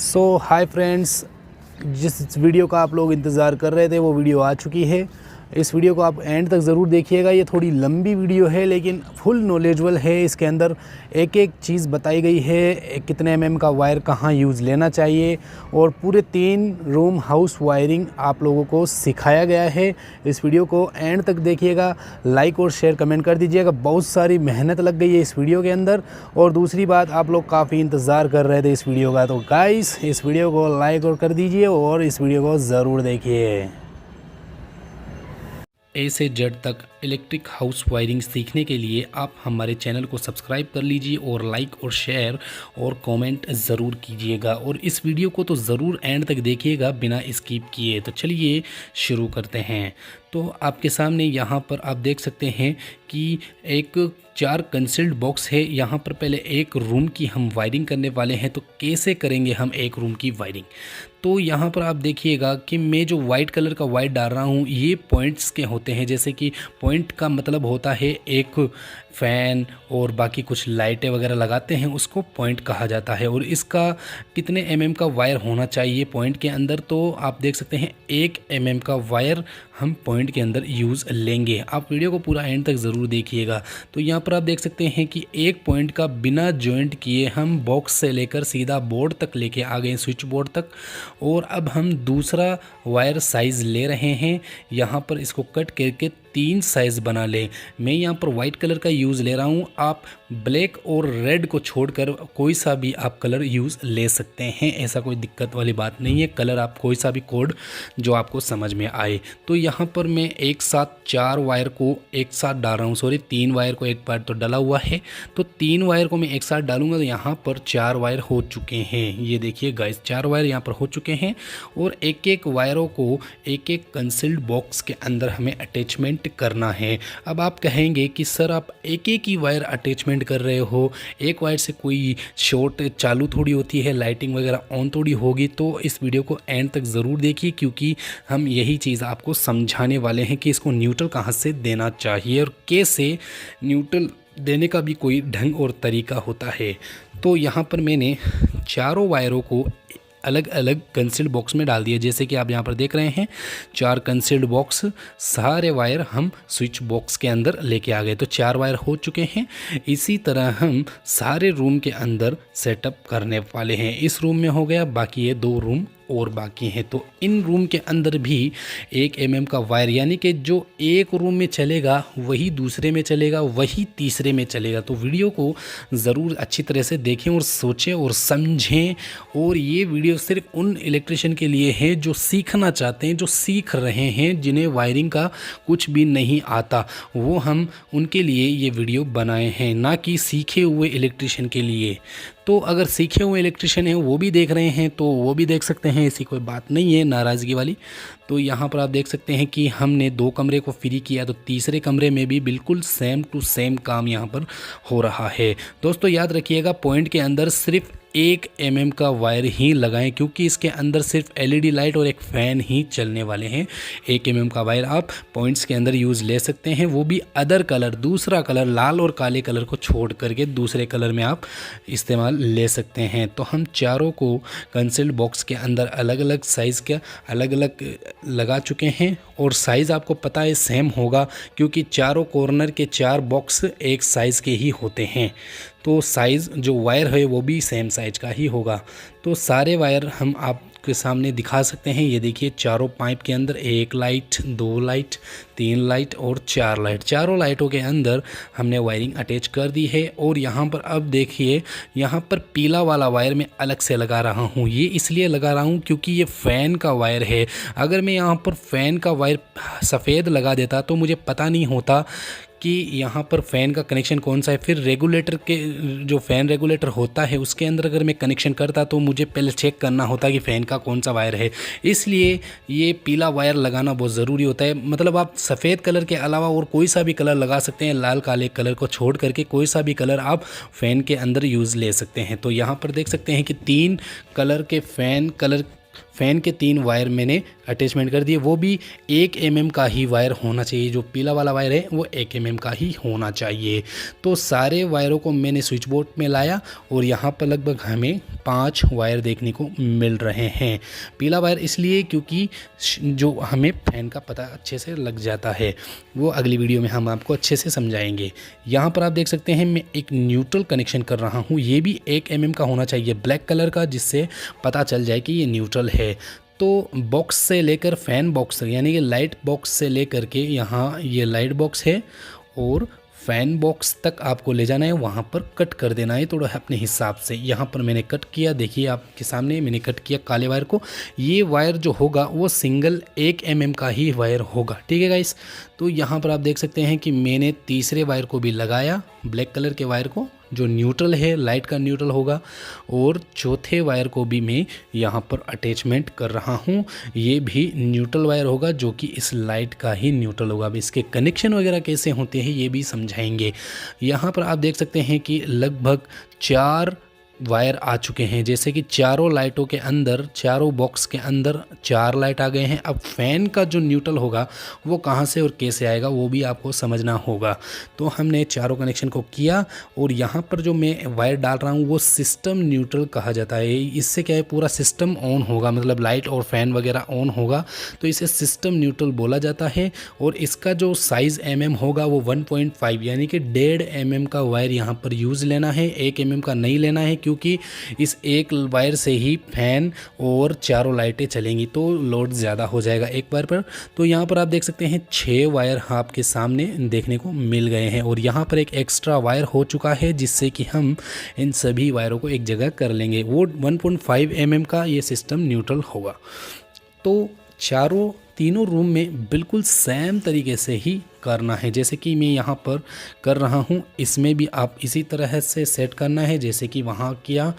Hi friends, जिस video का आप लोग इंतज़ार कर रहे थे वो वीडियो आ चुकी है। इस वीडियो को आप एंड तक ज़रूर देखिएगा। ये थोड़ी लंबी वीडियो है लेकिन फुल नॉलेजबल है। इसके अंदर एक एक चीज़ बताई गई है, कितने एमएम का वायर कहाँ यूज़ लेना चाहिए और पूरे 3 रूम हाउस वायरिंग आप लोगों को सिखाया गया है। इस वीडियो को एंड तक देखिएगा, लाइक और शेयर कमेंट कर दीजिएगा। बहुत सारी मेहनत लग गई है इस वीडियो के अंदर। और दूसरी बात, आप लोग काफ़ी इंतज़ार कर रहे थे इस वीडियो का, तो गाइस इस वीडियो को लाइक और कर दीजिए और इस वीडियो को ज़रूर देखिए। ए से जेड तक इलेक्ट्रिक हाउस वायरिंग सीखने के लिए आप हमारे चैनल को सब्सक्राइब कर लीजिए और लाइक और शेयर और कमेंट ज़रूर कीजिएगा। और इस वीडियो को तो ज़रूर एंड तक देखिएगा बिना स्किप किए। तो चलिए शुरू करते हैं। तो आपके सामने यहाँ पर आप देख सकते हैं कि एक 4 कंसील्ड बॉक्स है। यहाँ पर पहले एक रूम की हम वायरिंग करने वाले हैं। तो कैसे करेंगे हम एक रूम की वायरिंग? तो यहाँ पर आप देखिएगा कि मैं जो वाइट कलर का वायर डाल रहा हूँ ये पॉइंट्स के होते हैं। जैसे कि पॉइंट का मतलब होता है एक फ़ैन और बाकी कुछ लाइटें वगैरह लगाते हैं, उसको पॉइंट कहा जाता है। और इसका कितने एमएम का वायर होना चाहिए पॉइंट के अंदर, तो आप देख सकते हैं 1 एमएम का वायर हम पॉइंट के अंदर यूज़ लेंगे। आप वीडियो को पूरा एंड तक ज़रूर देखिएगा। तो यहाँ पर आप देख सकते हैं कि एक पॉइंट का बिना जॉइंट किए हम बॉक्स से लेकर सीधा बोर्ड तक लेके आ गए, स्विच बोर्ड तक। और अब हम दूसरा वायर साइज़ ले रहे हैं। यहाँ पर इसको कट करके 3 साइज़ बना लें। मैं यहाँ पर वाइट कलर का यूज़ ले रहा हूँ। आप ब्लैक और रेड को छोड़कर कोई सा भी आप कलर यूज़ ले सकते हैं, ऐसा कोई दिक्कत वाली बात नहीं है। कलर आप कोई सा भी कोड जो आपको समझ में आए। तो यहाँ पर मैं एक साथ 4 वायर को एक साथ डाल रहा हूँ। सॉरी, 3 वायर को, एक पार्ट तो डला हुआ है, तो 3 वायर को मैं एक साथ डालूंगा। तो यहाँ पर 4 वायर हो चुके हैं। ये देखिए गाइस, 4 वायर यहाँ पर हो चुके हैं। और एक एक वायरों को एक एक कंसील्ड बॉक्स के अंदर हमें अटैचमेंट करना है। अब आप कहेंगे कि सर आप एक एक ही वायर अटैचमेंट कर रहे हो, एक वायर से कोई शॉर्ट चालू थोड़ी होती है, लाइटिंग वगैरह ऑन थोड़ी होगी। तो इस वीडियो को एंड तक ज़रूर देखिए, क्योंकि हम यही चीज़ आपको समझाने वाले हैं कि इसको न्यूट्रल कहाँ से देना चाहिए और कैसे न्यूट्रल देने का भी कोई ढंग और तरीका होता है। तो यहाँ पर मैंने चारों वायरों को अलग अलग कंसील्ड बॉक्स में डाल दिया। जैसे कि आप यहाँ पर देख रहे हैं 4 कंसील्ड बॉक्स, सारे वायर हम स्विच बॉक्स के अंदर लेके आ गए। तो 4 वायर हो चुके हैं। इसी तरह हम सारे रूम के अंदर सेटअप करने वाले हैं। इस रूम में हो गया, बाकी ये 2 रूम और बाकी हैं। तो इन रूम के अंदर भी 1 एमएम का वायर, यानी कि जो एक रूम में चलेगा वही दूसरे में चलेगा, वही तीसरे में चलेगा। तो वीडियो को ज़रूर अच्छी तरह से देखें और सोचें और समझें। और ये वीडियो सिर्फ उन इलेक्ट्रिशियन के लिए है जो सीखना चाहते हैं, जो सीख रहे हैं, जिन्हें वायरिंग का कुछ भी नहीं आता। वो हम उनके लिए ये वीडियो बनाए हैं, ना कि सीखे हुए इलेक्ट्रिशियन के लिए। तो अगर सीखे हुए इलेक्ट्रिशियन हैं वो भी देख रहे हैं तो वो भी देख सकते हैं, ऐसी कोई बात नहीं है नाराज़गी वाली। तो यहाँ पर आप देख सकते हैं कि हमने 2 कमरे को फ्री किया, तो तीसरे कमरे में भी बिल्कुल सेम टू सेम काम यहाँ पर हो रहा है। दोस्तों याद रखिएगा, पॉइंट के अंदर सिर्फ 1 एमएम का वायर ही लगाएं, क्योंकि इसके अंदर सिर्फ एलईडी लाइट और एक फ़ैन ही चलने वाले हैं। 1 एमएम का वायर आप पॉइंट्स के अंदर यूज़ ले सकते हैं, वो भी अदर कलर, दूसरा कलर, लाल और काले कलर को छोड़ करके दूसरे कलर में आप इस्तेमाल ले सकते हैं। तो हम चारों को कंसील्ड बॉक्स के अंदर अलग अलग साइज़ का अलग अलग लगा चुके हैं। और साइज़ आपको पता है सेम होगा, क्योंकि चारों कॉर्नर के 4 बॉक्स एक साइज़ के ही होते हैं। तो साइज़ जो वायर है वो भी सेम साइज का ही होगा। तो सारे वायर हम आपके सामने दिखा सकते हैं। ये देखिए, चारों पाइप के अंदर 1 लाइट, 2 लाइट, 3 लाइट और 4 लाइट, चारों लाइटों के अंदर हमने वायरिंग अटैच कर दी है। और यहाँ पर अब देखिए, यहाँ पर पीला वाला वायर मैं अलग से लगा रहा हूँ। ये इसलिए लगा रहा हूँ क्योंकि ये फ़ैन का वायर है। अगर मैं यहाँ पर फ़ैन का वायर सफ़ेद लगा देता तो मुझे पता नहीं होता कि यहाँ पर फ़ैन का कनेक्शन कौन सा है। फिर रेगुलेटर के जो फ़ैन रेगुलेटर होता है उसके अंदर अगर मैं कनेक्शन करता तो मुझे पहले चेक करना होता कि फ़ैन का कौन सा वायर है। इसलिए ये पीला वायर लगाना बहुत ज़रूरी होता है। मतलब आप सफ़ेद कलर के अलावा और कोई सा भी कलर लगा सकते हैं, लाल काले कलर को छोड़ करके कोई सा भी कलर आप फ़ैन के अंदर यूज़ ले सकते हैं। तो यहाँ पर देख सकते हैं कि 3 कलर के फ़ैन कलर फ़ैन के 3 वायर मैंने अटैचमेंट कर दिए, वो भी 1 mm का ही वायर होना चाहिए। जो पीला वाला वायर है वो 1 mm का ही होना चाहिए। तो सारे वायरों को मैंने स्विच बोर्ड में लाया और यहाँ पर लगभग हमें 5 वायर देखने को मिल रहे हैं। पीला वायर इसलिए क्योंकि जो हमें फ़ैन का पता अच्छे से लग जाता है, वो अगली वीडियो में हम आपको अच्छे से समझाएंगे। यहाँ पर आप देख सकते हैं मैं एक न्यूट्रल कनेक्शन कर रहा हूँ, ये भी 1 mm का होना चाहिए ब्लैक कलर का, जिससे पता चल जाए कि ये न्यूट्रल है। तो बॉक्स से लेकर फ़ैन बॉक्स यानी कि लाइट बॉक्स से लेकर के यहाँ ये लाइट बॉक्स है और फ़ैन बॉक्स तक आपको ले जाना है, वहाँ पर कट कर देना है थोड़ा अपने हिसाब से। यहाँ पर मैंने कट किया, देखिए आपके सामने मैंने कट किया काले वायर को। ये वायर जो होगा वो सिंगल 1 mm का ही वायर होगा, ठीक है गाइस। तो यहाँ पर आप देख सकते हैं कि मैंने तीसरे वायर को भी लगाया, ब्लैक कलर के वायर को जो न्यूट्रल है, लाइट का न्यूट्रल होगा, और चौथे वायर को भी मैं यहाँ पर अटैचमेंट कर रहा हूँ। ये भी न्यूट्रल वायर होगा जो कि इस लाइट का ही न्यूट्रल होगा। अब इसके कनेक्शन वगैरह कैसे होते हैं ये भी समझाएंगे। यहाँ पर आप देख सकते हैं कि लगभग 4 वायर आ चुके हैं, जैसे कि चारों लाइटों के अंदर, चारों बॉक्स के अंदर 4 लाइट आ गए हैं। अब फ़ैन का जो न्यूट्रल होगा वो कहाँ से और कैसे आएगा वो भी आपको समझना होगा। तो हमने चारों कनेक्शन को किया और यहाँ पर जो मैं वायर डाल रहा हूँ वो सिस्टम न्यूट्रल कहा जाता है। इससे क्या है, पूरा सिस्टम ऑन होगा, मतलब लाइट और फ़ैन वगैरह ऑन होगा, तो इसे सिस्टम न्यूट्रल बोला जाता है। और इसका जो साइज़ होगा वो 1.5 यानी कि 1.5 mm का वायर यहाँ पर यूज़ लेना है, 1 mm का नहीं लेना है, क्योंकि इस एक वायर से ही फैन और चारों लाइटें चलेंगी तो लोड ज़्यादा हो जाएगा एक वायर पर। तो यहाँ पर आप देख सकते हैं 6 वायर आपके सामने देखने को मिल गए हैं और यहाँ पर एक एक्स्ट्रा वायर हो चुका है, जिससे कि हम इन सभी वायरों को एक जगह कर लेंगे। वो 1.5 mm का ये सिस्टम न्यूट्रल होगा। तो तीनों रूम में बिल्कुल सेम तरीके से ही करना है, जैसे कि मैं यहाँ पर कर रहा हूँ। इसमें भी आप इसी तरह से सेट करना है जैसे कि वहाँ किया।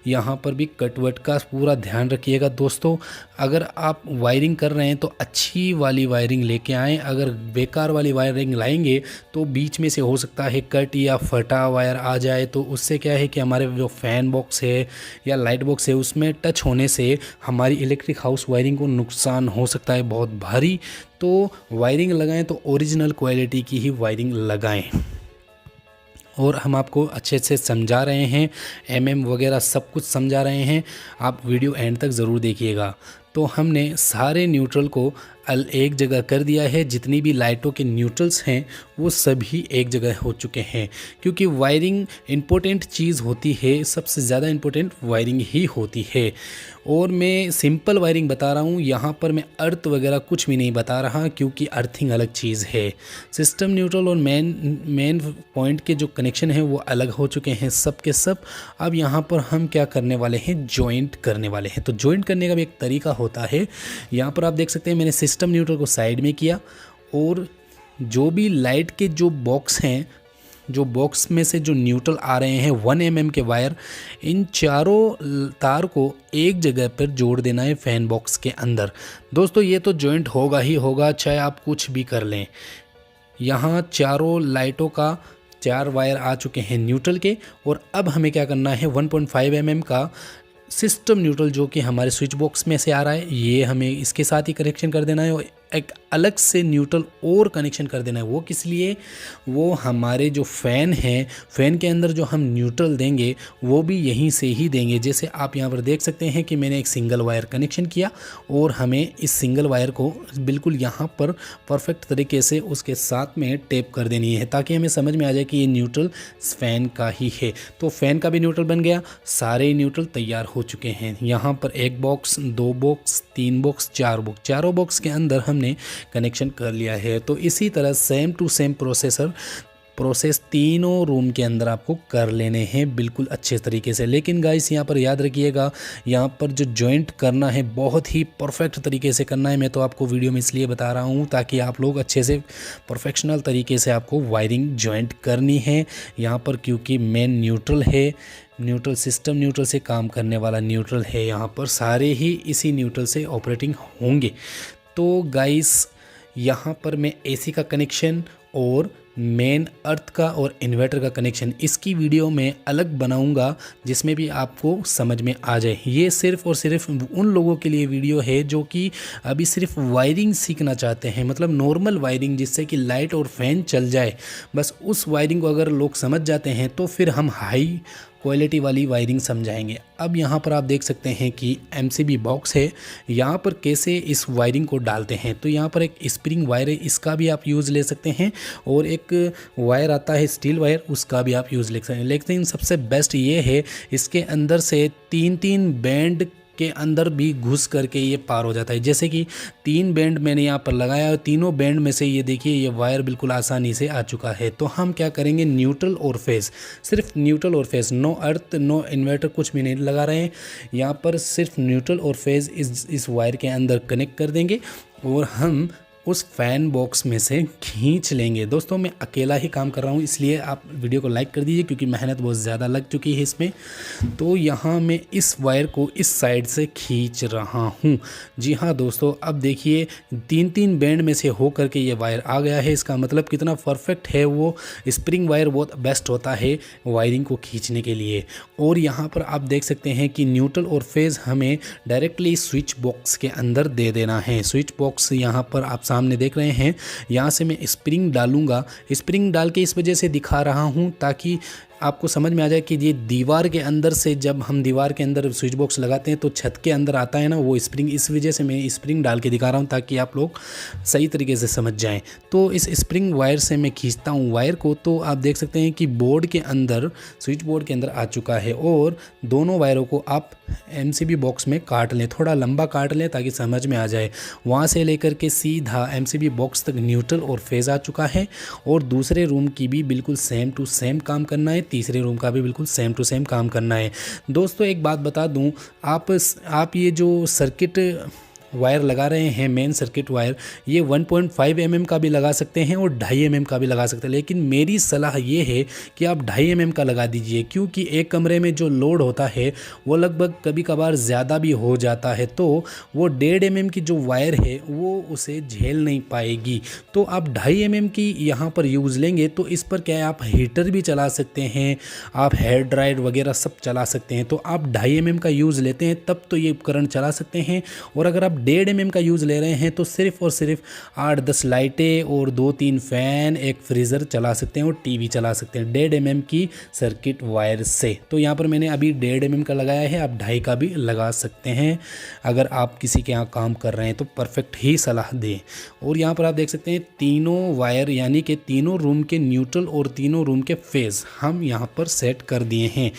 यहाँ पर भी कटवट का पूरा ध्यान रखिएगा दोस्तों। अगर आप वायरिंग कर रहे हैं तो अच्छी वाली वायरिंग लेके आएँ। अगर बेकार वाली वायरिंग लाएंगे तो बीच में से हो सकता है कट या फटा वायर आ जाए, तो उससे क्या है कि हमारे जो फ़ैन बॉक्स है या लाइट बॉक्स है उसमें टच होने से हमारी इलेक्ट्रिक हाउस वायरिंग को नुकसान हो सकता है बहुत भारी। तो वायरिंग लगाएं तो ओरिजिनल क्वालिटी की ही वायरिंग लगाएं। और हम आपको अच्छे से समझा रहे हैं, MM वगैरह सब कुछ समझा रहे हैं, आप वीडियो एंड तक ज़रूर देखिएगा। तो हमने सारे न्यूट्रल को एक जगह कर दिया है। जितनी भी लाइटों के न्यूट्रल्स हैं वो सभी एक जगह हो चुके हैं, क्योंकि वायरिंग इम्पोर्टेंट चीज़ होती है, सबसे ज़्यादा इम्पोर्टेंट वायरिंग ही होती है। और मैं सिंपल वायरिंग बता रहा हूँ, यहाँ पर मैं अर्थ वगैरह कुछ भी नहीं बता रहा, क्योंकि अर्थिंग अलग चीज़ है। सिस्टम न्यूट्रल और मेन पॉइंट के जो कनेक्शन हैं वो अलग हो चुके हैं सब के सब। अब यहाँ पर हम क्या करने वाले हैं, जॉइंट करने वाले हैं। तो जॉइंट करने का भी एक तरीका होता है। यहाँ पर आप देख सकते हैं मैंने सिस्टम न्यूट्रल को साइड में किया और जो भी लाइट के जो बॉक्स हैं, जो बॉक्स में से जो न्यूट्रल आ रहे हैं 1 mm के वायर, इन चारों तार को एक जगह पर जोड़ देना है फैन बॉक्स के अंदर। दोस्तों ये तो जॉइंट होगा ही होगा, चाहे आप कुछ भी कर लें। यहाँ चारों लाइटों का 4 वायर आ चुके हैं न्यूट्रल के, और अब हमें क्या करना है, 1.5 mm का सिस्टम न्यूट्रल जो कि हमारे स्विच बॉक्स में से आ रहा है, ये हमें इसके साथ ही कनेक्शन कर देना है। और एक अलग से न्यूट्रल और कनेक्शन कर देना है। वो किस लिए, वो हमारे जो फ़ैन हैं, फ़ैन के अंदर जो हम न्यूट्रल देंगे वो भी यहीं से ही देंगे। जैसे आप यहाँ पर देख सकते हैं कि मैंने एक सिंगल वायर कनेक्शन किया और हमें इस सिंगल वायर को बिल्कुल यहाँ पर परफेक्ट तरीके से उसके साथ में टेप कर देनी है, ताकि हमें समझ में आ जाए कि ये न्यूट्रल फ़ैन का ही है। तो फ़ैन का भी न्यूट्रल बन गया, सारे न्यूट्रल तैयार हो चुके हैं। यहाँ पर 1 बॉक्स, 2 बॉक्स, 3 बॉक्स, 4 बॉक्स, चारों बॉक्स के अंदर हमने कनेक्शन कर लिया है। तो इसी तरह सेम टू सेम प्रोसेस तीनों रूम के अंदर आपको कर लेने हैं बिल्कुल अच्छे तरीके से। लेकिन गाइस यहाँ पर याद रखिएगा, यहाँ पर जो जॉइंट करना है बहुत ही परफेक्ट तरीके से करना है। मैं तो आपको वीडियो में इसलिए बता रहा हूँ ताकि आप लोग अच्छे से प्रोफेशनल तरीके से आपको वायरिंग जॉइंट करनी है यहाँ पर, क्योंकि मेन न्यूट्रल है, न्यूट्रल सिस्टम न्यूट्रल से काम करने वाला न्यूट्रल है। यहाँ पर सारे ही इसी न्यूट्रल से ऑपरेटिंग होंगे। तो गाइस यहाँ पर मैं AC का कनेक्शन और मेन अर्थ का और इन्वर्टर का कनेक्शन, इसकी वीडियो मैं अलग बनाऊंगा जिसमें भी आपको समझ में आ जाए। ये सिर्फ़ और सिर्फ उन लोगों के लिए वीडियो है जो कि अभी सिर्फ वायरिंग सीखना चाहते हैं, मतलब नॉर्मल वायरिंग जिससे कि लाइट और फैन चल जाए। बस उस वायरिंग को अगर लोग समझ जाते हैं तो फिर हम हाई क्वालिटी वाली वायरिंग समझाएंगे। अब यहाँ पर आप देख सकते हैं कि एमसीबी बॉक्स है। यहाँ पर कैसे इस वायरिंग को डालते हैं, तो यहाँ पर एक स्प्रिंग वायर है, इसका भी आप यूज़ ले सकते हैं, और एक वायर आता है स्टील वायर, उसका भी आप यूज़ ले सकते हैं। लेकिन सबसे बेस्ट ये है इसके अंदर से 3-3 बैंड के अंदर भी घुस करके ये पार हो जाता है। जैसे कि 3 बैंड मैंने यहाँ पर लगाया और तीनों बैंड में से ये देखिए ये वायर बिल्कुल आसानी से आ चुका है। तो हम क्या करेंगे, न्यूट्रल और फेस, सिर्फ न्यूट्रल और फेस, नो अर्थ नो इन्वर्टर कुछ भी नहीं लगा रहे हैं। यहाँ पर सिर्फ न्यूट्रल और फेस इस वायर के अंदर कनेक्ट कर देंगे और हम उस फ़ैन बॉक्स में से खींच लेंगे। दोस्तों मैं अकेला ही काम कर रहा हूँ, इसलिए आप वीडियो को लाइक कर दीजिए क्योंकि मेहनत बहुत ज़्यादा लग चुकी है इसमें। तो यहाँ मैं इस वायर को इस साइड से खींच रहा हूँ। जी हाँ दोस्तों, अब देखिए 3-3 बैंड में से हो करके ये वायर आ गया है। इसका मतलब कितना परफेक्ट है, वो स्प्रिंग वायर बहुत बेस्ट होता है वायरिंग को खींचने के लिए। और यहाँ पर आप देख सकते हैं कि न्यूट्रल और फेज़ हमें डायरेक्टली स्विच बॉक्स के अंदर दे देना है। स्विच बॉक्स यहाँ पर आप सामने देख रहे हैं, यहाँ से मैं स्प्रिंग डालूंगा। स्प्रिंग डाल के इस वजह से दिखा रहा हूँ ताकि आपको समझ में आ जाए कि ये दीवार के अंदर से, जब हम दीवार के अंदर स्विच बॉक्स लगाते हैं तो छत के अंदर आता है ना वो स्प्रिंग, इस वजह से मैं स्प्रिंग डाल के दिखा रहा हूँ ताकि आप लोग सही तरीके से समझ जाएं। तो इस स्प्रिंग वायर से मैं खींचता हूँ वायर को, तो आप देख सकते हैं कि बोर्ड के अंदर, स्विच बोर्ड के अंदर आ चुका है। और दोनों वायरों को आप एमसीबी बॉक्स में काट लें, थोड़ा लंबा काट लें ताकि समझ में आ जाए। वहाँ से लेकर के सीधा एमसीबी बॉक्स तक न्यूट्रल और फेज़ आ चुका है। और दूसरे रूम की भी बिल्कुल सेम टू सेम काम करना है, तीसरे रूम का भी बिल्कुल सेम टू सेम काम करना है। दोस्तों एक बात बता दूं, आप ये जो सर्किट वायर लगा रहे हैं, मेन सर्किट वायर, ये 1.5 mm का भी लगा सकते हैं और 2.5 mm का भी लगा सकते हैं। लेकिन मेरी सलाह ये है कि आप 2.5 mm का लगा दीजिए, क्योंकि एक कमरे में जो लोड होता है वो लगभग कभी कभार ज़्यादा भी हो जाता है, तो वो 1.5 mm की जो वायर है वो उसे झेल नहीं पाएगी। तो आप 2.5 mm की यहाँ पर यूज़ लेंगे तो इस पर क्या है, आप हीटर भी चला सकते हैं, आप हेयर ड्रायर वगैरह सब चला सकते हैं। तो आप 2.5 mm का यूज़ लेते हैं तब तो ये उपकरण चला सकते हैं। और अगर आप 1.5 mm का यूज़ ले रहे हैं तो सिर्फ और सिर्फ 8-10 लाइटें और 2-3 फ़ैन, एक फ्रीज़र चला सकते हैं और टीवी चला सकते हैं 1.5 mm की सर्किट वायर से। तो यहाँ पर मैंने अभी 1.5 mm का लगाया है, आप 2.5 का भी लगा सकते हैं अगर आप किसी के यहाँ काम कर रहे हैं तो परफेक्ट ही सलाह दें। और यहाँ पर आप देख सकते हैं तीनों वायर यानी कि तीनों रूम के न्यूट्रल और तीनों रूम के फेज़ हम यहाँ पर सेट कर दिए हैं।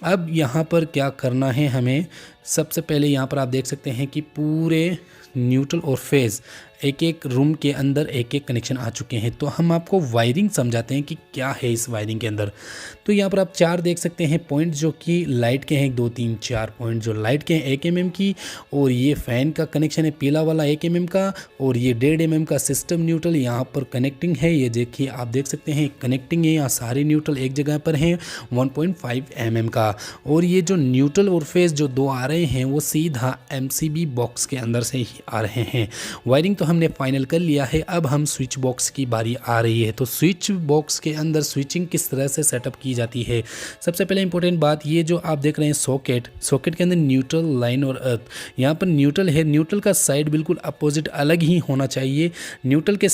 अब यहाँ पर क्या करना है हमें, सबसे पहले यहाँ पर आप देख सकते हैं कि पूरे न्यूट्रल और फेज़ एक एक रूम के अंदर एक एक कनेक्शन आ चुके हैं। तो हम आपको वायरिंग समझाते हैं कि क्या है इस वायरिंग के अंदर। तो यहाँ पर आप 4 देख सकते हैं पॉइंट जो कि लाइट के हैं, 1 2 3 4 पॉइंट जो लाइट के हैं 1 mm की, और ये फ़ैन का कनेक्शन है पीला वाला 1 mm का, और ये 1.5 mm का सिस्टम न्यूट्रल यहाँ पर कनेक्टिंग है। ये देखिए आप देख सकते हैं कनेक्टिंग है, यहाँ सारे न्यूट्रल एक जगह पर हैं 1.5 mm का। और ये जो न्यूट्रल और फेज़ जो 2 आ रहे हैं वो सीधा एमसीबी बॉक्स के अंदर से ही आ रहे हैं। वायरिंग तो हमने फाइनल कर लिया है, अब हम स्विच बॉक्स की बारी आ रही है। तो स्विच बॉक्स के अंदर स्विचिंग किस तरह से सेटअप की जाती है, सबसे पहले इंपॉर्टेंट बात, ये जो आप देख रहे हैं सॉकेट के अंदर न्यूट्रल, लाइन और अर्थ, यहाँ पर न्यूट्रल है, न्यूट्रल का साइड बिल्कुल अपोजिट अलग ही होना चाहिए, न्यूट्रल के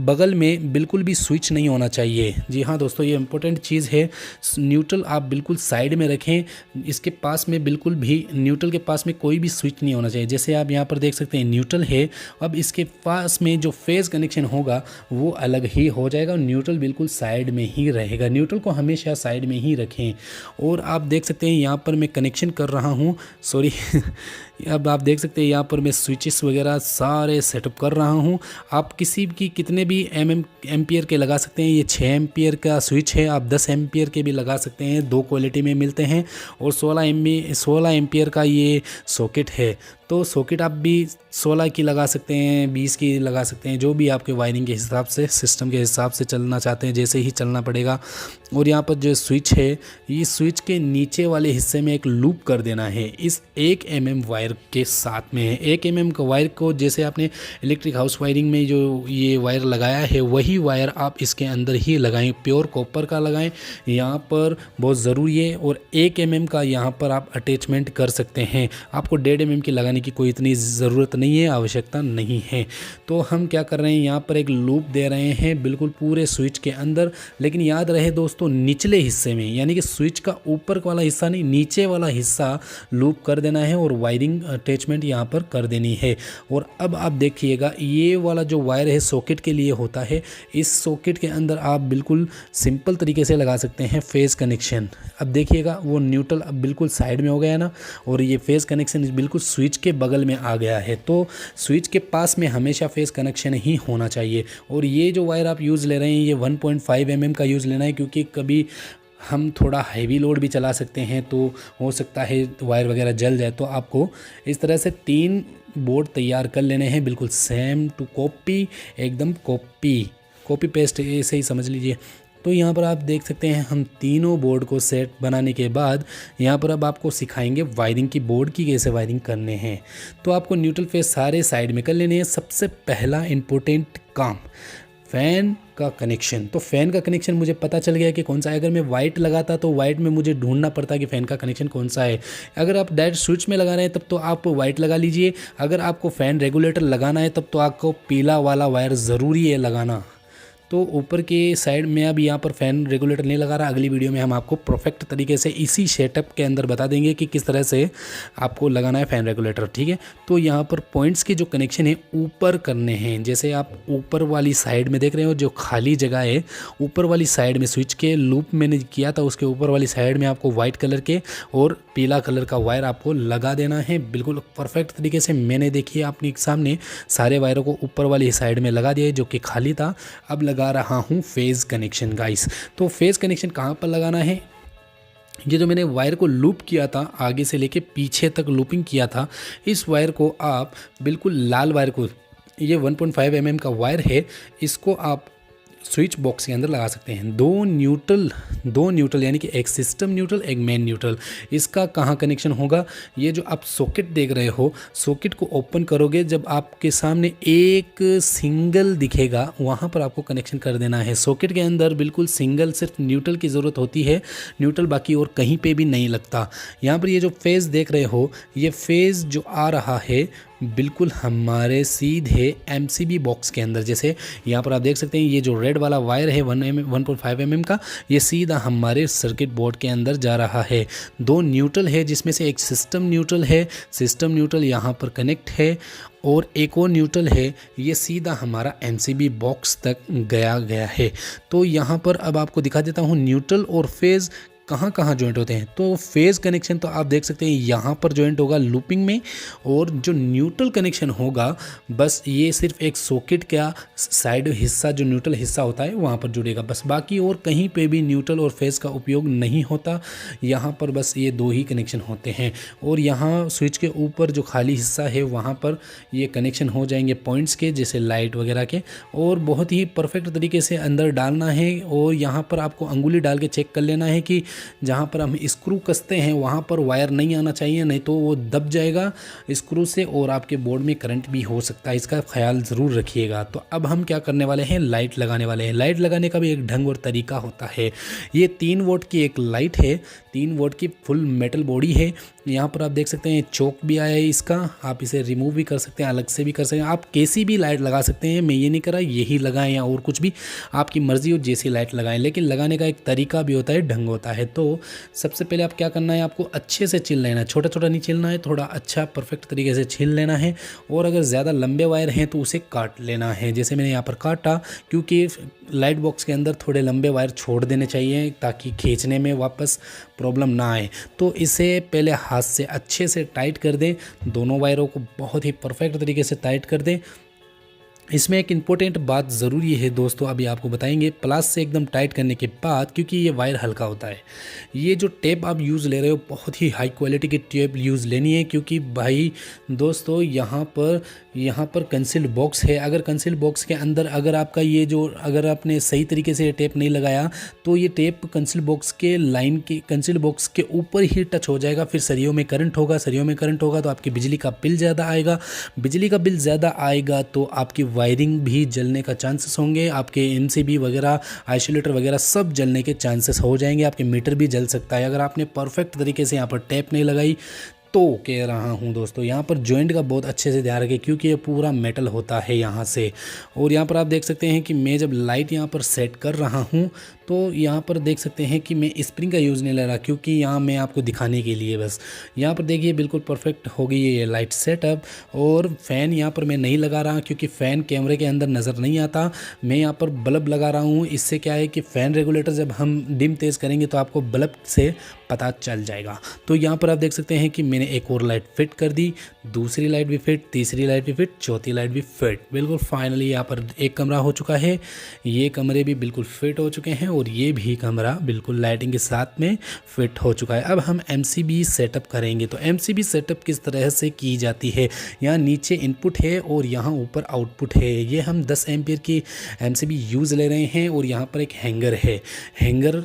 बगल में बिल्कुल भी स्विच नहीं होना चाहिए। जी हाँ दोस्तों, ये इंपॉर्टेंट चीज़ है, न्यूट्रल आप बिल्कुल साइड में रखें, इसके पास में बिल्कुल भी न्यूट्रल के पास में कोई भी स्विच नहीं होना चाहिए। जैसे आप यहाँ पर देख सकते हैं न्यूट्रल है, अब इसके पास में जो फेज़ कनेक्शन होगा वो अलग ही हो जाएगा, न्यूट्रल बिल्कुल साइड में ही रहेगा। न्यूट्रल को हमेशा साइड में ही रखें। और आप देख सकते हैं यहाँ पर मैं कनेक्शन कर रहा हूँ, सॉरी अब आप देख सकते हैं यहाँ पर मैं स्विचेस वगैरह सारे सेटअप कर रहा हूँ। आप किसी की कितने भी एम्पियर के लगा सकते हैं, ये 6 एम्पियर का स्विच है, आप 10 एम्पियर के भी लगा सकते हैं, 2 क्वालिटी में मिलते हैं। और 16 एम्पियर का ये सॉकेट है। तो सॉकेट आप भी 16 की लगा सकते हैं, 20 की लगा सकते हैं, जो भी आपके वायरिंग के हिसाब से, सिस्टम के हिसाब से चलना चाहते हैं जैसे ही चलना पड़ेगा। और यहाँ पर जो स्विच है, ये स्विच के नीचे वाले हिस्से में एक लूप कर देना है इस 1 mm वायर के साथ में है। 1 mm का वायर को जैसे आपने इलेक्ट्रिक हाउस वायरिंग में जो ये वायर लगाया है वही वायर आप इसके अंदर ही लगाएं, प्योर कॉपर का लगाएं, यहाँ पर बहुत ज़रूरी है। और 1 mm का यहाँ पर आप अटैचमेंट कर सकते हैं, आपको 1.5 mm की लगाने की कोई इतनी ज़रूरत नहीं है, आवश्यकता नहीं है। तो हम क्या कर रहे हैं, यहाँ पर एक लूप दे रहे हैं बिल्कुल पूरे स्विच के अंदर। लेकिन याद रहे दोस्तों, निचले हिस्से में, यानी कि स्विच का ऊपर वाला हिस्सा नहीं, नीचे वाला हिस्सा लूप कर देना है और वायरिंग अटैचमेंट यहाँ पर कर देनी है। और अब आप देखिएगा, ये वाला जो वायर है सॉकेट के लिए होता है, इस सॉकेट के अंदर आप बिल्कुल सिंपल तरीके से लगा सकते हैं फेज़ कनेक्शन। अब देखिएगा वो न्यूट्रल अब बिल्कुल साइड में हो गया ना, और ये फेज़ कनेक्शन बिल्कुल स्विच के बगल में आ गया है। तो स्विच के पास में हमेशा फेज़ कनेक्शन ही होना चाहिए। और ये जो वायर आप यूज़ ले रहे हैं, ये 1.5 mm का यूज़ लेना है, क्योंकि कभी हम थोड़ा हैवी लोड भी चला सकते हैं, तो हो सकता है वायर वगैरह जल जाए। तो आपको इस तरह से 3 बोर्ड तैयार कर लेने हैं, बिल्कुल सेम टू कॉपी, एकदम कॉपी पेस्ट ऐसे ही समझ लीजिए। तो यहाँ पर आप देख सकते हैं, हम तीनों बोर्ड को सेट बनाने के बाद यहाँ पर अब आपको सिखाएंगे वायरिंग की, बोर्ड की कैसे वायरिंग करने हैं। तो आपको न्यूट्रल फेस सारे साइड में कर लेने हैं। सबसे पहला इम्पोर्टेंट काम, फ़ैन का कनेक्शन। तो फ़ैन का कनेक्शन मुझे पता चल गया कि कौन सा है। अगर मैं वाइट लगाता तो वाइट में मुझे ढूंढना पड़ता कि फ़ैन का कनेक्शन कौन सा है। अगर आप डायरेक्ट स्विच में लगा रहे हैं तब तो आप वाइट लगा लीजिए। अगर आपको फ़ैन रेगुलेटर लगाना है तब तो आपको पीला वाला वायर ज़रूरी है लगाना। तो ऊपर के साइड में अब यहाँ पर फ़ैन रेगुलेटर नहीं लगा रहा। अगली वीडियो में हम आपको परफेक्ट तरीके से इसी सेटअप के अंदर बता देंगे कि किस तरह से आपको लगाना है फ़ैन रेगुलेटर, ठीक है। तो यहाँ पर पॉइंट्स के जो कनेक्शन है ऊपर करने हैं। जैसे आप ऊपर वाली साइड में देख रहे हो जो खाली जगह है, ऊपर वाली साइड में स्विच के लूप मैंने किया था, उसके ऊपर वाली साइड में आपको वाइट कलर के और पीला कलर का वायर आपको लगा देना है बिल्कुल परफेक्ट तरीके से। मैंने देखिए अपने सामने सारे वायरों को ऊपर वाली साइड में लगा दिया है जो कि खाली था। अब लगा रहा हूं फेज़ कनेक्शन गाइस। तो फेज़ कनेक्शन कहां पर लगाना है, ये जो मैंने वायर को लूप किया था, आगे से लेके पीछे तक लूपिंग किया था, इस वायर को आप बिल्कुल लाल वायर को, ये 1.5 mm का वायर है, इसको आप स्विच बॉक्स के अंदर लगा सकते हैं। दो न्यूट्रल यानी कि एक सिस्टम न्यूट्रल, एक मेन न्यूट्रल। इसका कहाँ कनेक्शन होगा, ये जो आप सॉकेट देख रहे हो, सॉकेट को ओपन करोगे जब आपके सामने एक सिंगल दिखेगा वहाँ पर आपको कनेक्शन कर देना है। सॉकेट के अंदर बिल्कुल सिंगल, सिर्फ न्यूट्रल की ज़रूरत होती है, न्यूट्रल बाकी और कहीं पे भी नहीं लगता। यहाँ पर ये जो फेज़ देख रहे हो, ये फेज़ जो आ रहा है बिल्कुल हमारे सीधे MCB बॉक्स के अंदर। जैसे यहाँ पर आप देख सकते हैं, ये जो रेड वाला वायर है 1.5 mm का, ये सीधा हमारे सर्किट बोर्ड के अंदर जा रहा है। 2 न्यूट्रल है जिसमें से एक सिस्टम न्यूट्रल है, सिस्टम न्यूट्रल यहाँ पर कनेक्ट है, और एक और न्यूट्रल है, ये सीधा हमारा MCB बॉक्स तक गया है। तो यहाँ पर अब आपको दिखा देता हूँ न्यूट्रल और फेज़ कहाँ कहाँ ज्वाइंट होते हैं। तो फेज़ कनेक्शन तो आप देख सकते हैं यहाँ पर ज्वाइंट होगा लूपिंग में, और जो न्यूट्रल कनेक्शन होगा बस ये सिर्फ एक सॉकेट का साइड हिस्सा, जो न्यूट्रल हिस्सा होता है वहाँ पर जुड़ेगा बस, बाकी और कहीं पे भी न्यूट्रल और फेज़ का उपयोग नहीं होता। यहाँ पर बस ये 2 ही कनेक्शन होते हैं। और यहाँ स्विच के ऊपर जो खाली हिस्सा है वहाँ पर ये कनेक्शन हो जाएंगे पॉइंट्स के, जैसे लाइट वगैरह के, और बहुत ही परफेक्ट तरीके से अंदर डालना है। और यहाँ पर आपको अंगुली डाल के चेक कर लेना है कि जहाँ पर हम स्क्रू कसते हैं वहाँ पर वायर नहीं आना चाहिए, नहीं तो वो दब जाएगा स्क्रू से और आपके बोर्ड में करंट भी हो सकता है, इसका ख्याल ज़रूर रखिएगा। तो अब हम क्या करने वाले हैं, लाइट लगाने वाले हैं। लाइट लगाने का भी एक ढंग और तरीका होता है। ये 3 वोल्ट की एक लाइट है, 3 वोल्ट की फुल मेटल बॉडी है। यहाँ पर आप देख सकते हैं चौक भी आया है इसका, आप इसे रिमूव भी कर सकते हैं, अलग से भी कर सकते हैं, आप कैसी भी लाइट लगा सकते हैं। मैं ये नहीं कर रहा यही लगाएं या और कुछ भी, आपकी मर्ज़ी हो जैसी लाइट लगाएं, लेकिन लगाने का एक तरीका भी होता है, ढंग होता है। तो सबसे पहले आप क्या करना है, आपको अच्छे से छील लेना है, छोटा छोटा नहीं छीलना है, थोड़ा अच्छा परफेक्ट तरीके से छील लेना है। और अगर ज़्यादा लंबे वायर हैं तो उसे काट लेना है, जैसे मैंने यहाँ पर काटा, क्योंकि लाइट बॉक्स के अंदर थोड़े लंबे वायर छोड़ देने चाहिए ताकि खींचने में वापस प्रॉब्लम ना आए। तो इसे पहले हाथ से अच्छे से टाइट कर दें, दोनों वायरों को बहुत ही परफेक्ट तरीके से टाइट कर दें। इसमें एक इम्पोर्टेंट बात ज़रूरी है दोस्तों, अभी आपको बताएंगे। प्लस से एकदम टाइट करने के बाद, क्योंकि ये वायर हल्का होता है, ये जो टेप आप यूज़ ले रहे हो बहुत ही हाई क्वालिटी की टेप यूज़ लेनी है, क्योंकि भाई दोस्तों यहाँ पर कंसील्ड बॉक्स है। अगर कंसील्ड बॉक्स के अंदर अगर आपका ये जो अगर आपने सही तरीके से टेप नहीं लगाया तो ये टेप कंसील्ड बॉक्स के लाइन के कंसील्ड बॉक्स के ऊपर ही टच हो जाएगा, फिर सरियों में करंट होगा, सरियों में करंट होगा तो आपकी बिजली का बिल ज़्यादा आएगा, बिजली का बिल ज़्यादा आएगा तो आपकी वायरिंग भी जलने का चांसेस होंगे, आपके एमसीबी वगैरह आइसोलेटर वगैरह सब जलने के चांसेस हो जाएंगे, आपके मीटर भी जल सकता है अगर आपने परफेक्ट तरीके से यहाँ पर टैप नहीं लगाई तो। कह रहा हूँ दोस्तों, यहाँ पर जॉइंट का बहुत अच्छे से ध्यान रखें, क्योंकि ये पूरा मेटल होता है यहाँ से। और यहाँ पर आप देख सकते हैं कि मैं जब लाइट यहाँ पर सेट कर रहा हूँ तो यहाँ पर देख सकते हैं कि मैं स्प्रिंग का यूज़ नहीं ले रहा, क्योंकि यहाँ मैं आपको दिखाने के लिए बस। यहाँ पर देखिए बिल्कुल परफेक्ट हो गई है ये लाइट सेटअप। और फ़ैन यहाँ पर मैं नहीं लगा रहा, क्योंकि फ़ैन कैमरे के अंदर नज़र नहीं आता। मैं यहाँ पर बल्ब लगा रहा हूँ, इससे क्या है कि फ़ैन रेगुलेटर जब हम डिम तेज़ करेंगे तो आपको बल्ब से पता चल जाएगा। तो यहाँ पर आप देख सकते हैं कि मैंने एक और लाइट फिट कर दी, दूसरी लाइट भी फिट, तीसरी लाइट भी फिट, चौथी लाइट भी फिट। बिल्कुल फाइनली यहाँ पर एक कमरा हो चुका है, ये कमरे भी बिल्कुल फिट हो चुके हैं और ये भी कमरा बिल्कुल लाइटिंग के साथ में फिट हो चुका है। अब हम एमसीबी सेटअप करेंगे। तो एमसीबी सेटअप किस तरह से की जाती है, यहाँ नीचे इनपुट है और यहाँ ऊपर आउटपुट है। ये हम 10 एम्पियर की एमसीबी यूज़ ले रहे हैं और यहाँ पर एक हैंगर है, हैंगर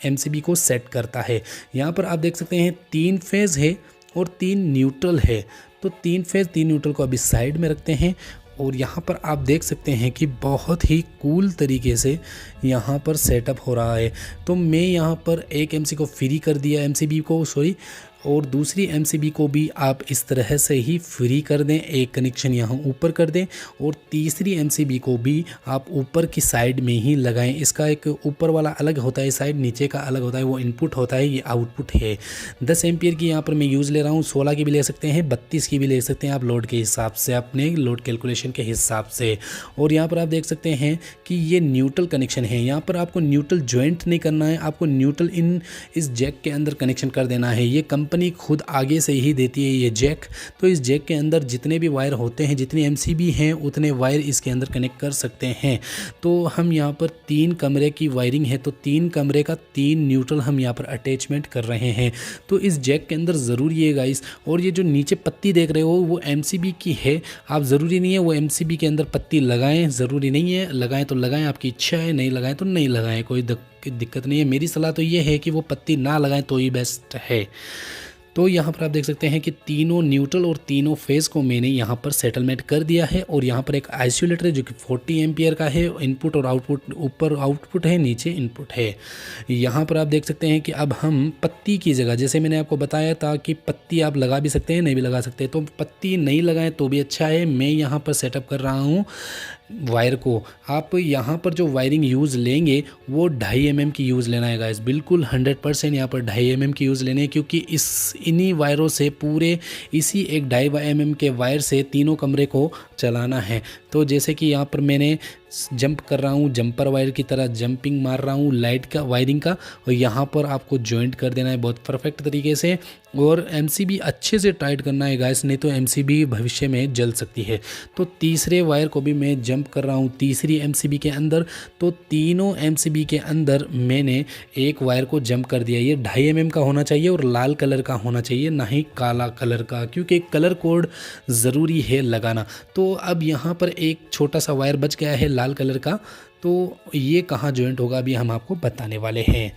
एमसीबी को सेट करता है। यहाँ पर आप देख सकते हैं 3 फेज़ है और 3 न्यूट्रल है। तो 3 फेज़ 3 न्यूट्रल को अभी साइड में रखते हैं और यहाँ पर आप देख सकते हैं कि बहुत ही कूल तरीके से यहाँ पर सेटअप हो रहा है। तो मैं यहाँ पर एक एमसी को फ्री कर दिया, एमसीबी को सॉरी, और दूसरी एमसीबी को भी आप इस तरह से ही फ्री कर दें, एक कनेक्शन यहाँ ऊपर कर दें और तीसरी एमसीबी को भी आप ऊपर की साइड में ही लगाएं। इसका एक ऊपर वाला अलग होता है साइड, नीचे का अलग होता है, वो इनपुट होता है, ये आउटपुट है। 10 एम्पियर की यहाँ पर मैं यूज़ ले रहा हूँ, 16 की भी ले सकते हैं, 32 की भी ले सकते हैं आप लोड के हिसाब से, अपने लोड कैलकुलेशन के हिसाब से। और यहाँ पर आप देख सकते हैं कि ये न्यूट्रल कनेक्शन है। यहाँ पर आपको न्यूट्रल ज्वाइंट नहीं करना है, आपको न्यूट्रल इस जैक के अंदर कनेक्शन कर देना है। ये कंपनी खुद आगे से ही देती है ये जैक। तो इस जैक के अंदर जितने भी वायर होते हैं, जितनी एमसीबी हैं उतने वायर इसके अंदर कनेक्ट कर सकते हैं। तो हम यहाँ पर 3 कमरे की वायरिंग है, तो 3 कमरे का 3 न्यूट्रल हम यहाँ पर अटैचमेंट कर रहे हैं। तो इस जैक के अंदर ज़रूरी है गाइस। और ये जो नीचे पत्ती देख रहे हो वो एमसीबी की है, आप ज़रूरी नहीं है वो एमसीबी के अंदर पत्ती लगाएं, ज़रूरी नहीं है, लगाएं तो लगाएं, आपकी इच्छा है, नहीं लगाएं तो नहीं लगाएं, कोई दिक्कत नहीं है। मेरी सलाह तो ये है कि वो पत्ती ना लगाएं तो ही बेस्ट है। तो यहाँ पर आप देख सकते हैं कि तीनों न्यूट्रल और तीनों फेज़ को मैंने यहाँ पर सेटलमेंट कर दिया है। और यहाँ पर एक आइसोलेटर है जो कि 40 एम्पियर का है, इनपुट और आउटपुट, ऊपर आउटपुट है, नीचे इनपुट है। यहाँ पर आप देख सकते हैं कि अब हम पत्ती की जगह, जैसे मैंने आपको बताया था कि पत्ती आप लगा भी सकते हैं, नहीं भी लगा सकते, तो पत्ती नहीं लगाएं तो भी अच्छा है। मैं यहाँ पर सेटअप कर रहा हूँ वायर को। आप यहाँ पर जो वायरिंग यूज़ लेंगे वो 2.5 mm की यूज़ लेना है गाइस, बिल्कुल 100% यहाँ पर 2.5 mm की यूज़ लेने हैं, क्योंकि इन्हीं वायरों से पूरे इसी एक 2.5 mm के वायर से तीनों कमरे को चलाना है। तो जैसे कि यहाँ पर मैंने जंप कर रहा हूँ, जंपर वायर की तरह जंपिंग मार रहा हूँ लाइट का वायरिंग का, और यहाँ पर आपको जॉइंट कर देना है बहुत परफेक्ट तरीके से। और एमसीबी अच्छे से टाइट करना है गाइस, नहीं तो एमसीबी भविष्य में जल सकती है। तो तीसरे वायर को भी मैं जंप कर रहा हूँ तीसरी एमसीबी के अंदर। तो तीनों एमसीबी के अंदर मैंने एक वायर को जंप कर दिया। ये 2.5 mm का होना चाहिए और लाल कलर का होना चाहिए, ना ही काला कलर का, क्योंकि कलर कोड ज़रूरी है लगाना। तो अब यहाँ पर एक छोटा सा वायर बच गया है लाल कलर का, तो ये कहाँ जॉइंट होगा अभी हम आपको बताने वाले हैं।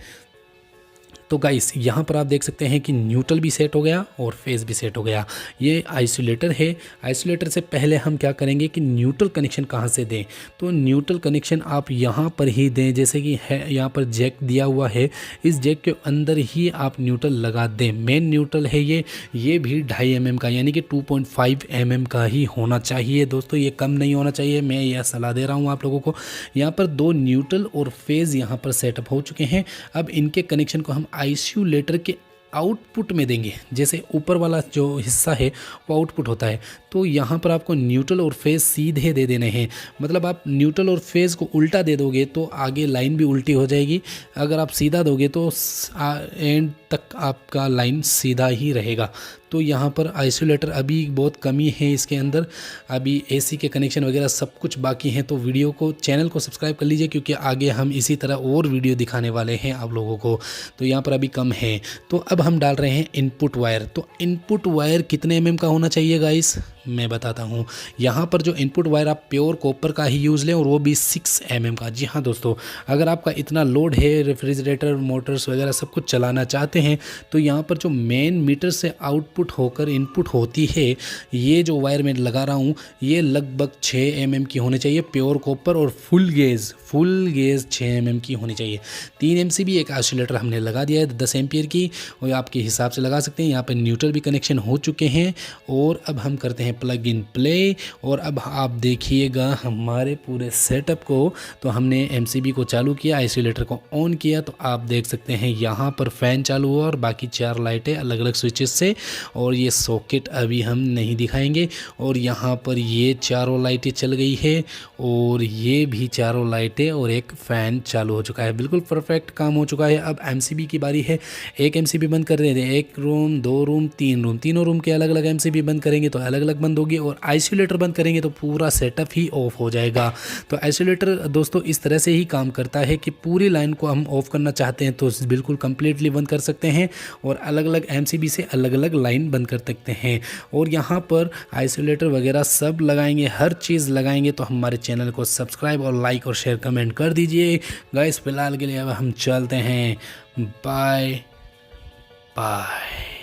तो गाइस यहाँ पर आप देख सकते हैं कि न्यूट्रल भी सेट हो गया और फेज़ भी सेट हो गया। ये आइसोलेटर है। आइसोलेटर से पहले हम क्या करेंगे कि न्यूट्रल कनेक्शन कहाँ से दें, तो न्यूट्रल कनेक्शन आप यहाँ पर ही दें। जैसे कि है यहाँ पर जैक दिया हुआ है, इस जैक के अंदर ही आप न्यूट्रल लगा दें। मेन न्यूट्रल है ये भी 2.5 mm का, यानी कि 2.5 mm का ही होना चाहिए दोस्तों, ये कम नहीं होना चाहिए। मैं यह सलाह दे रहा हूँ आप लोगों को। यहाँ पर 2 न्यूट्रल और फेज़ यहाँ पर सेटअप हो चुके हैं। अब इनके कनेक्शन को हम आइसोलेटर के आउटपुट में देंगे, जैसे ऊपर वाला जो हिस्सा है वो आउटपुट होता है, तो यहाँ पर आपको न्यूट्रल और फेज़ सीधे दे देने हैं। मतलब आप न्यूट्रल और फेज़ को उल्टा दे दोगे तो आगे लाइन भी उल्टी हो जाएगी, अगर आप सीधा दोगे तो एंड तक आपका लाइन सीधा ही रहेगा। तो यहाँ पर आइसोलेटर अभी बहुत कमी है इसके अंदर, अभी एसी के कनेक्शन वगैरह सब कुछ बाकी हैं। तो वीडियो को, चैनल को सब्सक्राइब कर लीजिए, क्योंकि आगे हम इसी तरह और वीडियो दिखाने वाले हैं आप लोगों को। तो यहाँ पर अभी कम है। तो अब हम डाल रहे हैं इनपुट वायर। तो इनपुट वायर कितने mm का होना चाहिए गाइस, मैं बताता हूँ। यहाँ पर जो इनपुट वायर आप प्योर कॉपर का ही यूज़ लें, और वो भी 6 mm का। जी हाँ दोस्तों, अगर आपका इतना लोड है, रेफ्रिजरेटर, मोटर्स वगैरह सब कुछ चलाना चाहते हैं, तो यहाँ पर जो मेन मीटर से आउटपुट होकर इनपुट होती है, ये जो वायर मैं लगा रहा हूँ, ये लगभग 6 mm की होनी चाहिए प्योर कॉपर, और फुल गेज 6 mm की होनी चाहिए। 3 MCB एक आइसोलेटर हमने लगा दिया है 10 एम्पियर की, और आपके हिसाब से लगा सकते हैं। यहाँ पर न्यूट्रल भी कनेक्शन हो चुके हैं, और अब हम करते हैं प्लग इन प्ले। और अब आप देखिएगा हमारे पूरे सेटअप को। तो हमने MCB को चालू किया, आइसोलेटर को ऑन किया, तो आप देख सकते हैं यहाँ पर फ़ैन चालू हुआ और बाकी 4 लाइटें अलग अलग स्विचेस से, और ये सॉकेट अभी हम नहीं दिखाएंगे। और यहाँ पर ये चारों लाइटें चल गई है, और ये भी चारों लाइटें, और एक फ़ैन चालू हो चुका है। बिल्कुल परफेक्ट काम हो चुका है। अब MCB की बारी है। एक MCB बंद कर देते हैं, 1 रूम 2 रूम 3 रूम, तीनों रूम के अलग अलग MCB बंद करेंगे तो अलग अलग बंद होगी, और आइसोलेटर बंद करेंगे तो पूरा सेटअप ही ऑफ हो जाएगा। तो आइसोलेटर दोस्तों इस तरह से ही काम करता है कि पूरी लाइन को हम ऑफ करना चाहते हैं तो बिल्कुल कंप्लीटली बंद कर सकते हैं, और अलग अलग MCB से अलग अलग लाइन बंद कर सकते हैं। और यहाँ पर आइसोलेटर वगैरह सब लगाएंगे, हर चीज़ लगाएंगे। तो हमारे चैनल को सब्सक्राइब और लाइक और शेयर कमेंट कर दीजिए गाइस। फिलहाल के लिए अब हम चलते हैं, बाय बाय।